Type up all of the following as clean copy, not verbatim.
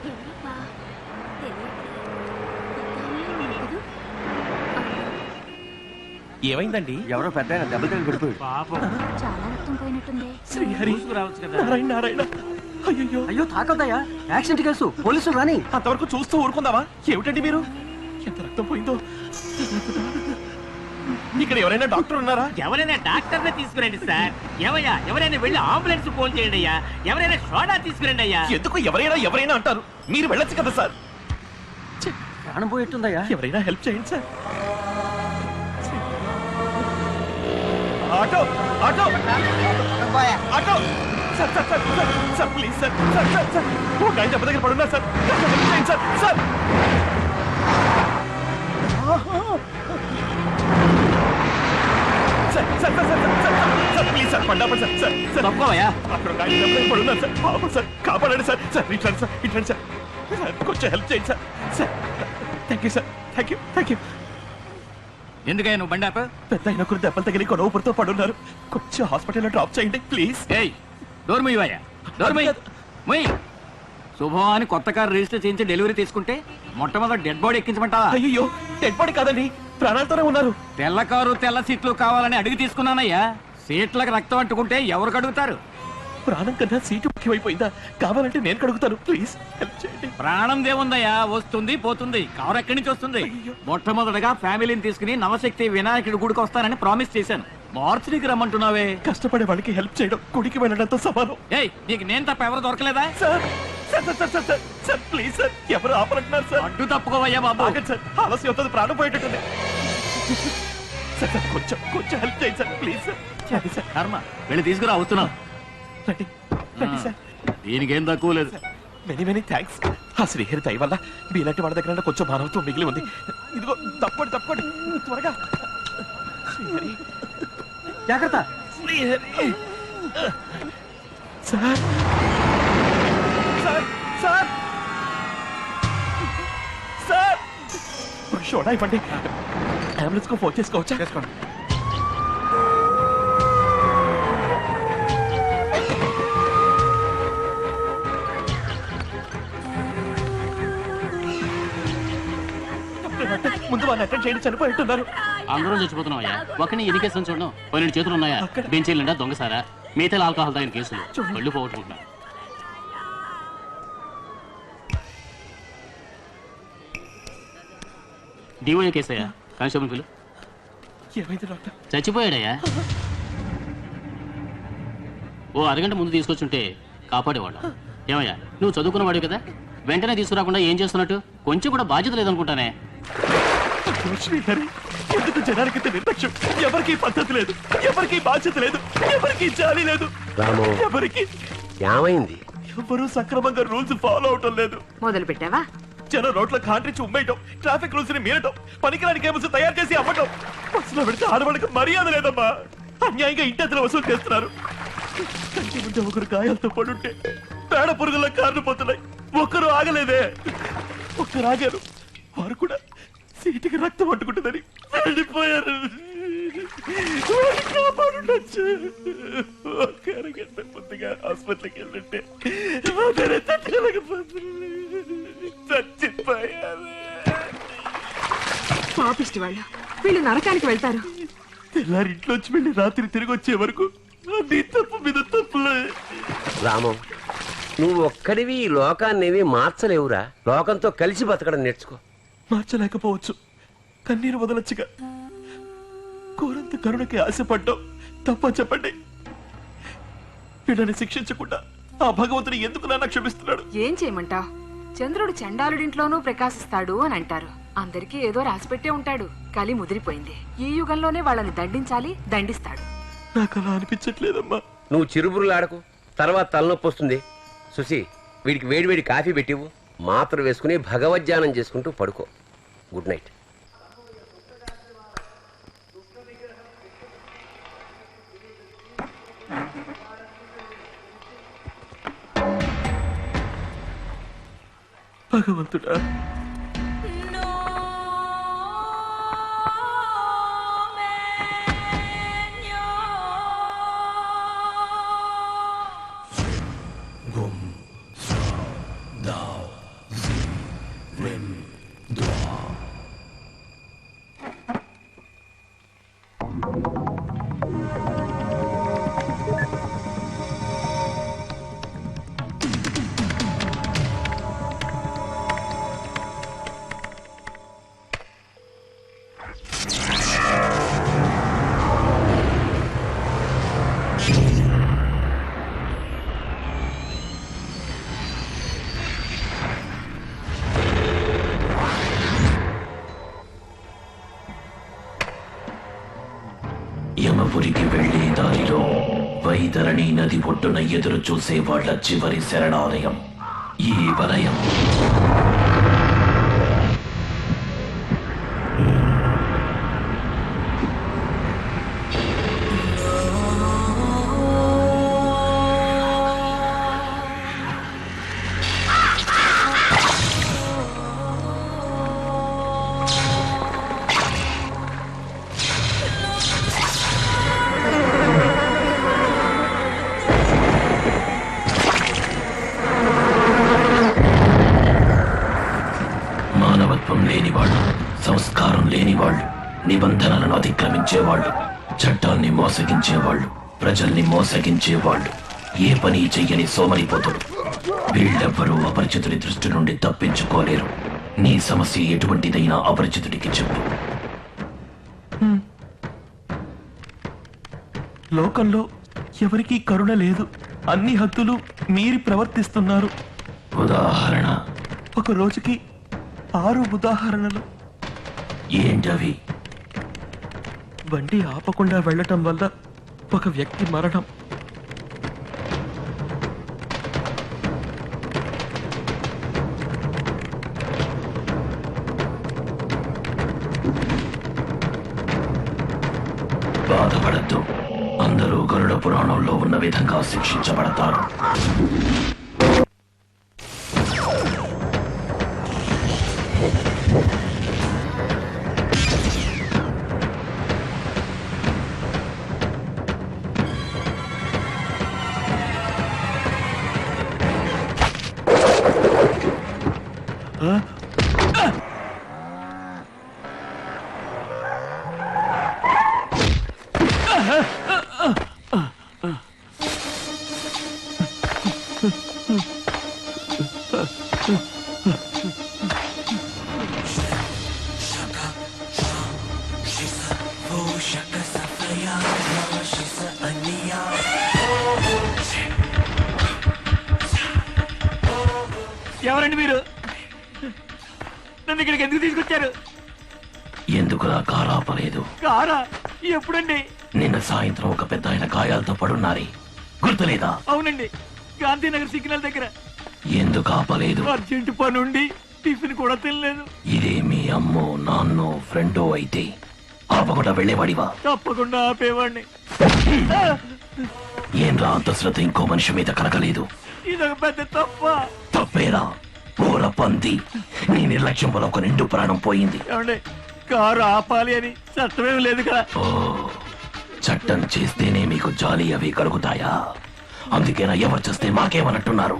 ఎవరబ్బా? తెలియట్లే. ఈ కాలంలో ఉండదు. ఏమైందండి? ఎవరో పెద్ద ఆయన దెబ్బలు తగిలి పడిపోయాడు. చాలా రక్తం పోయినట్టుంది. శ్రీహరి రావచ్చు కదా. నారాయణ నారాయణ. అయ్యో అయ్యో తాకొద్దయ్యా, యాక్సిడెంట్ కేసు, పోలీసులు రాని. అంతవరకు చూస్తూ ఊరుకుందామా? ఏమిటండి మీరు? ఎంత రక్తం పోయిందో. ఇక్కడ ఎవరైనా డాక్టర్ ఉన్నారా? ఎవరైనా డాక్టర్ ని తీసుకురండి సార్. ఏమయ్యా, ఎవరైనా వెళ్ళి అంబులెన్స్ ఫోన్ చేయండి అయ్యా. ఎవరైనా సోడా తీసుకురండి అయ్యా. ఎందుకు ఎవరైనా అంటారు? మీరు వెళ్ళొచ్చు కదా సార్. ప్రాణం పోయేట్టుందయ్యా. ఎవరైనా హెల్ప్ చేయండి sir. Auto auto auto sir sir sir sir sir please sir sir sir sir ఒక ఆయన దెబ్బ దగ్గర పడున్నా సార్. హెల్ప్ చేయండి sir sir. Sir sir sir sir sir sir please sir పండాపండి సార్ సార్ సార్ తప్పుకోవయ్యా. అక్కడ ఒక ఆయన దెబ్బ దగ్గర పడున్నారు సార్. పాపం సార్ కాపాడండి సార్. సార్ ఇట్లాండి సార్ ఇట్లాండి సార్. సార్ కొంచెం హెల్ప్ చేయండి sir. Sir thank you sir. Thank you thank you. ఎందుకయ్యా నువ్వు బండి ఆపు? పెద్ద ఆయన ఒకరు దెబ్బలు తగిలి కొనవుపురితో పడున్నారు. కొంచెం హాస్పిటల్లో డ్రాప్ చేయండి ప్లీజ్. ఏయ్ డోర్ ముయ్యవయ్యా, డోర్ ముయ్యి. ముయ్యి. శుభం అని కొత్త కారు రిజిస్టర్ చేయించి డెలివరీ తీసుకుంటే మొట్టమొదటి డెడ్ బాడీ ఎక్కించమంటావా? అయ్యో డెడ్ బాడీ కాదండి, ప్రాణాలతోనే ఉన్నారు. తెల్ల కారు తెల్ల సీట్లు కావాలని అడిగి తీసుకున్నానయ్యా. సీట్లకు రక్తం అంటుకుంటే ఎవరు కడుగుతారు? ప్రాణం కన్నా సీటు ముఖ్యమైపోయిందా? కావాలంటే నేను కడుగుతాను ప్లీజ్ హెల్ప్ చేయండి. ప్రాణం దేవుందయ్యా, వస్తుంది పోతుంది. కారు ఎక్కడి నుంచి వస్తుంది? మొట్టమొదటిగా ఫ్యామిలీని తీసుకుని నవశక్తి వినాయకుడి గుడికి వస్తానని ప్రామిస్ చేశాను. మార్చికి రమ్మంటున్నావే. కష్టపడే వాళ్ళకి హెల్ప్ చేయడం గుడికి వెళ్ళడంతో సమానం. ఏయ్ నీకు నేను తప్ప ఎవరు దొరకలేదా? Sir sir sir sir sir sir please sir ఎవరు ఆపరంటున్నారు సార్? అడ్డు తప్పుకోవయ్యా బాబు. ఆగండి సార్, ఆలస్యం అవుతుంది, ప్రాణం పోయేటట్టుంది. సార్ సార్ కొంచెం కొంచెం హెల్ప్ చేయండి సార్ ప్లీజ్ సార్. చేయండి సార్. కర్మ వెళ్ళి తీసుకురా, వస్తున్నావు. రండి రండి సార్. దీనికేం తక్కువ లేదు. Many many thanks. ఆ శ్రీహరి దయ వల్ల మీలాంటి వాళ్ళ దగ్గర కొంచెం మానవత్వం మిగిలి ఉంది. ఇదిగో తప్పండి తప్పండి త్వరగా. శ్రీహరి జాగ్రత్త. Srihari sir sir sir sir soda ఇవ్వండి. అంబులెన్స్ కు ఫోన్ చేసుకోవచ్చా? చేసుకోండి. ముందు వాళ్ళని అటెండ్ చేయండి, చనిపోయింటున్నారు. అందరం చచ్చిపోతున్నాం అయ్యా. ఒకరిని ఎన్ని కేసులు చూడడం, 12 చేతులు ఉన్నాయా? బెంచీలు నిండా దొంగసారా, మిగతా ఆల్కహాల్ తాగిన కేసులు, కళ్ళు పోగొట్టుకుంటున్నా. డిఓఏ కేసు అయ్యా, కానిస్టేబుల్ పిలు. ఏమైంది డాక్టర్? చచ్చిపోయాడయ్యా. ఓ అరగంట ముందు తీసుకొచ్చుంటే కాపాడేవాళ్ళం. ఏమయ్యా నువ్వు చదువుకున్నవాడు కదా, వెంటనే తీసుకురాకుండా ఏం చేస్తున్నట్టు? కొంచెం కూడా బాధ్యత లేదనుకుంటానే. శ్రీహరి ఎందుకు జనానికి నిర్లక్ష్యం? ఎవరికి పద్ధతి లేదు, ఎవరికి బాధ్యత లేదు, ఎవరికి జాలి లేదు. ఎవరికి ఏమైంది? ఎవరు సక్రమంగా రూల్స్ ఫాలో అవటం లేదు. మొదలు పెట్టావా? జనం రోడ్ల కాంట్రించి ఉమ్మేయటం, ట్రాఫిక్ రూల్స్ ని మీరటం, పనికిరాని కేబుల్స్ తయారు చేసి అమ్మటం. బస్సులో పెడితే ఆడవాళ్ళకి మర్యాద లేదమ్మా. అన్యాయంగా ఇంటెంతలు వసూలు చేస్తున్నారు. కంటి ముందు ఒకరు గాయాలతో పడుంటే పేడ పురుగుల కార్లు పోతున్నాయి. ఒక్కరు ఆగలేదే. ఒక్కరు ఆగారు, వారు కూడా సీటుకి రక్తం పట్టుకుంటుందని వెళ్ళిపోయారు. కాపాడుండొచ్చు. ఒక అరగంట ముందుగా హాస్పిటల్కి వెళ్ళింటే చచ్చిపోయారు. పాపిష్టి వాళ్ళు, వీళ్ళు నరకానికి వెళ్తారు. తెల్లారి ఇంట్లోంచి వెళ్ళి రాత్రి తిరిగి వచ్చే వరకు నీ తప్పు మీద తప్పులే. రామం, నువ్వు ఒక్కడివి ఈ లోకాన్నేవి మార్చలేవురా. లోకంతో కలిసి బతకడం నేర్చుకో. మార్చలేకపోవచ్చు, కన్నీరు వదలొచ్చుగా. కోరంత కరుణకి ఆశపడ్డావు తప్ప చెప్పండి. వీళ్ళని శిక్షించకుండా ఆ భగవంతుని ఎందుకు నాన్న క్షమిస్తున్నాడు? ఏం చేయమంటావ్? చంద్రుడు చండాలుడింట్లోనూ ప్రకాశిస్తాడు అని అంటారు. అందరికీ ఏదో రాసిపెట్టే ఉంటాడు. కలి ముదిరిపోయింది. ఈ యుగంలోనే వాళ్ళని దండించాలి, దండిస్తాడు. నాకు అలా అనిపించట్లేదమ్మా. నువ్వు చిరుబురులాడకు, తర్వాత తలనొప్పి వస్తుంది. సుశీ, వీడికి వేడివేడి కాఫీ పెట్టివు, మాత్ర వేసుకుని భగవద్ధ్యానం చేసుకుంటూ పడుకో. Good night. భగవంతుడా, సింహాపురికి వెళ్లే దారిలో వైతరణి నది ఒడ్డున ఎదురు చూసే వాళ్ళ చివరి శరణాలయం ఈ వలయం. లేనివాళ్ళు, సంస్కారం లేనివాళ్ళు, నిబంధనలను అతిక్రమించేవాళ్ళు, చట్టాన్ని మోసగించేవాళ్ళు, ప్రజల్ని మోసగించేవాళ్ళు, ఏ పని చెయ్యని సోమరిపోతుడు. వీళ్ళెవ్వరూ అపరిచితుడి దృష్టి నుండి తప్పించుకోలేరు. నీ సమస్య ఎటువంటిదైనా అపరిచితుడికి చెప్పు. లోకంలో ఎవరికీ కరుణ లేదు. అన్ని హద్దులు మీరి ప్రవర్తిస్తున్నారు. ఉదాహరణ? ఒక రోజుకి 6 ఉదాహరణలు. ఏంటవి? బండి ఆపకుండా వెళ్ళటం వల్ల ఒక వ్యక్తి మరణం, బాధపడద్దు, అందరూ గరుడ పురాణంలో ఉన్న విధంగా శిక్షించబడతారు. ఎవరండి మీరు? నన్ను ఇక్కడికి ఎందుకు తీసుకొచ్చారు? ఎందుకులా కారు ఆపలేదు? కారా? ఎప్పుడండి? నిన్న సాయంత్రం ఒక పెద్ద ఆయన గాయాలతో పడున్నారే, గుర్తులేదా? అవునండి, గాంధీనగర్ సిగ్నల్ దగ్గర. ఎందుకు ఆపలేదు? అర్జెంట్ పనుండి టిఫిన్ కూడా తినలేదు. ఇదే మీ అమ్మో, నాన్నో, ఫ్రెండో అయితే ఆపకుండా వెళ్ళేవాడివా? తప్పకుండా ఆపేవాడిని. ఏం రా అంత శ్రద్ధ ఇంకో మనిషి మీద కలగలేదు? ఇదొక పెద్ద తప్ప. తప్పేరా ఊర పంది, నీ నిర్లక్ష్యం వల్ల ఒక నిండు ప్రాణం పోయింది. ఏమండి, కారు ఆపాలి అని చట్టమేం లేదు కదా. ఓ, చట్టం చేస్తేనే మీకు జాలి అవి కలుగుతాయా? అందుకేనా ఎవరు చేస్తే మాకేమన్నట్టున్నారు?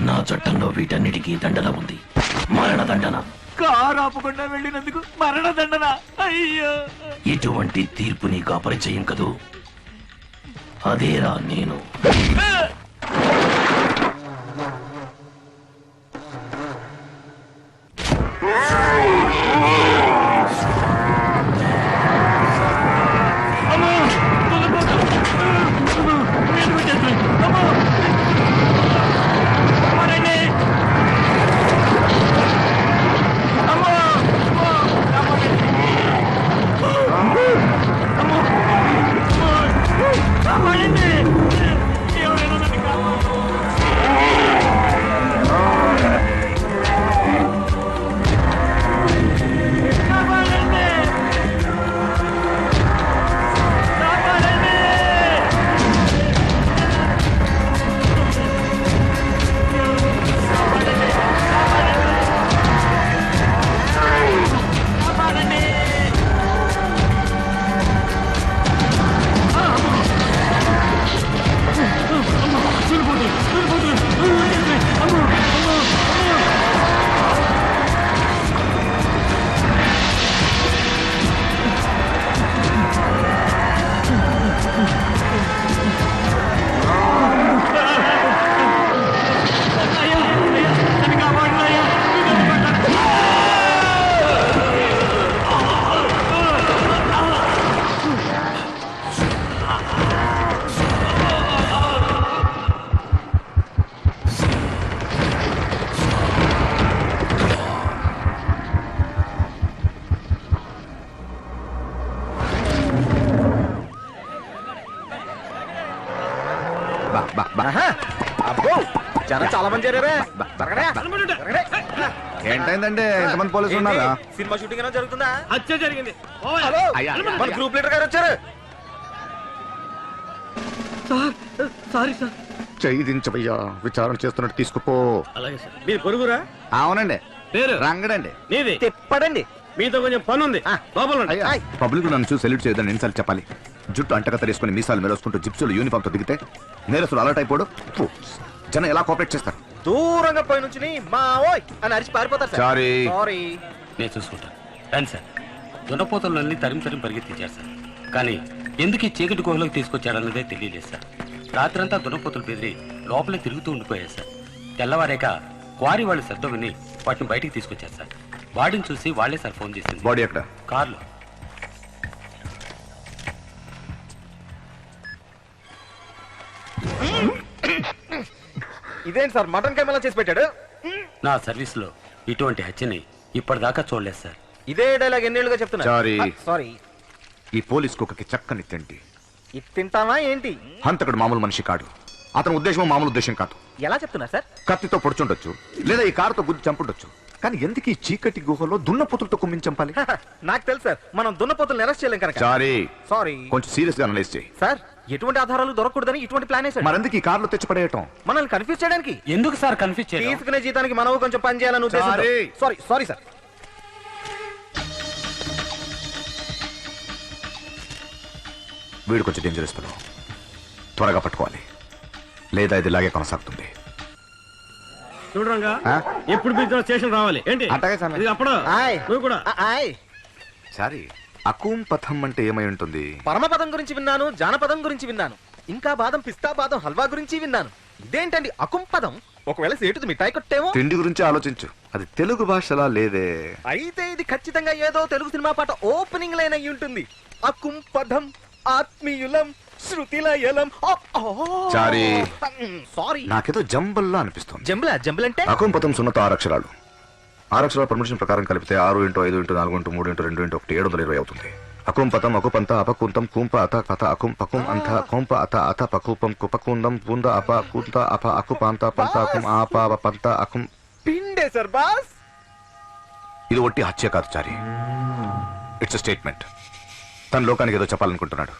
నా చట్టంలో వీటన్నిటికీ దండన ఉంది, మరణ దండన. కారు ఆపకుండా వెళ్ళినందుకు మరణ దండన? అయ్యో! ఇటువంటి తీర్పు నీకు అపరిచయం కదూ? అదేరా నేను. ఎవరైనా జనం చాలా మంది చేరారే ఏంటైందండి ఎంతమంది పోలీసులు ఉన్నారా? సినిమా షూటింగ్ ఏమైనా జరుగుతుందా? హత్య జరిగింది హలో మన గ్రూప్ లీడర్ గారు వచ్చారు. Sorry sir. చెయ్యి దించబయ్యా, విచారణ చేస్తున్నట్టు తీసుకుపో. అలాగే సార్. మీరు పొరుగురా? అవునండి, పేరు రంగడండి. నీది తిప్పడండి. మీతో కొంచెం పని ఉంది. లోపల ఉండండి. అయ్యా, పబ్లిక్ నన్ను చూసి సెల్యూట్ చేయదని ఎన్నిసార్లు చెప్పాలి? జుట్టు అంటగత వేసుకుని మీసాలు మెరుసుకుంటూ జిప్సులు యూనిఫామ్ తో దిగితే నేరస్తులు అలర్ట్ అయిపోడు. జనం ఎలా కోఆపరేట్ చేస్తారు? దూరంగా పోయి నుంచి మా ఓయ్ అని అరిచి పారిపోతారు సార్. సారీ. సారీ. నేను చూసుకుంటాను. రండి సార్. దున్నపోతలన్నీ తరిమి పరిగెత్తించారు సార్. కానీ ఎందుకు ఈ చీకటి గుహలోకి తీసుకొచ్చాడన్నదే తెలియలేదు సార్. రాత్రంతా దున్నపోతులు బెదిరి లోపలే తిరుగుతూ ఉండిపోయారు సార్. తెల్లవారాక క్వారీ వాళ్ళు శబ్దం విని వాటిని బయటికి తీసుకొచ్చారు సార్. వాడిని చూసి వాళ్లే సార్ ఫోన్ చేసింది. బాడీ ఎక్కడ? కార్లో. ఇదేంటి సార్ మటన్ కెమెలా చేసి పెట్టాడు? నా సర్వీస్ లో ఇటువంటి హత్యని ఇప్పటిదాకా చూడలేదు సార్. ఇదే డైలాగ్ ఎన్నేళ్ళుగా చెప్తున్నా. సారీ. సారీ. ఈ పోలీస్ కుక్కకి చక్కని తిండి. ఇది తింటావా ఏంటి? హంతకుడు మామూలు మనిషి కాడు. అతని ఉద్దేశం మామూలు ఉద్దేశం కాదు. ఎలా చెప్తున్నా సార్? కత్తితో పొడుచుండొచ్చు, లేదా ఈ కారుతో గుద్ది చంపుండొచ్చు. కానీ ఎందుకు ఈ చీకటి గుహలో దున్నపోతులతో కుమ్మించి చంపాలి? నాకు తెలుసు సార్, మనం దున్నపోతులను అరెస్ట్ చేయలేం కనుక. సారీ. సారీ. కొంచెం సీరియస్ గా అనలైజ్ చేయి. సార్ ఎటువంటి ఆధారాలు దొరకకూడదని ఇటువంటి ప్లాన్ వేసాడు. మరెందుకు ఈ కారులో తెచ్చిపడేయటం? మనల్ని కన్ఫ్యూజ్ చేయడానికి. ఎందుకు సార్ కన్ఫ్యూజ్ చేయడం? తీసుకునే జీతానికి మనము కొంచెం పని చేయాలని ఉద్దేశంతో. సారీ. Sorry sorry sir. వీడు కొంచెం డేంజరస్ ఫెలో. త్వరగా పట్టుకోవాలి, లేదా ఇది ఇలాగే కొనసాగుతుంది. చూడరంగా ఆ? ఎప్పుడు మీతో స్టేషన్ రావాలి ఏంటి? అట్టగే సార్. ఇది అప్పుడు ఆయ్. నువ్వు కూడా ఆయ్. సారీ, అకూం పథం అంటే ఏమై ఉంటుంది? పరమపదం గురించి విన్నాను, జానపదం గురించి విన్నాను, ఇంకా బాదం పిస్తా బాదం హల్వా గురించి విన్నాను. ఇదేంటండి అకుంపదం? ఒకవేళ సేటుది మిఠాయి కొట్టేమో. తిండి గురించి ఆలోచించు, అది తెలుగు భాషలా లేదే. అయితే ఇది ఖచ్చితంగా ఏదో తెలుగు సినిమా పాట ఓపెనింగ్ లైన్ అయి ఉంటుంది. అకుంపదం ఆత్మీయులం శృతిలయలం. సారీ. సారీ. నాకేదో జంబల్లా అనిపిస్తుంది. జంబుల్ అంటే అకూం పథం సున్నతో 6 అక్షరాలు. 6 అక్షరాల పర్మిషన్ ప్రకారం కలిపితే 6 × 5 × 4 × 3 × 2 × 1 720 అవుతుంది. అకుం పతం అకుపంత అపకుంతం కుంప అత కథ అకుం పకుం అంత కొంప అత అత పకుపం కుపకుందం పుంద అప కుంత అప అకుపాంత పంత అకుం ఆప పంత అకుం. పిండే సార్ బాస్. ఇది ఒట్టి హత్య కాదు చారి, ఇట్స్ స్టేట్మెంట్. తన లోకానికి ఏదో చెప్పాలనుకుంటున్నాడు.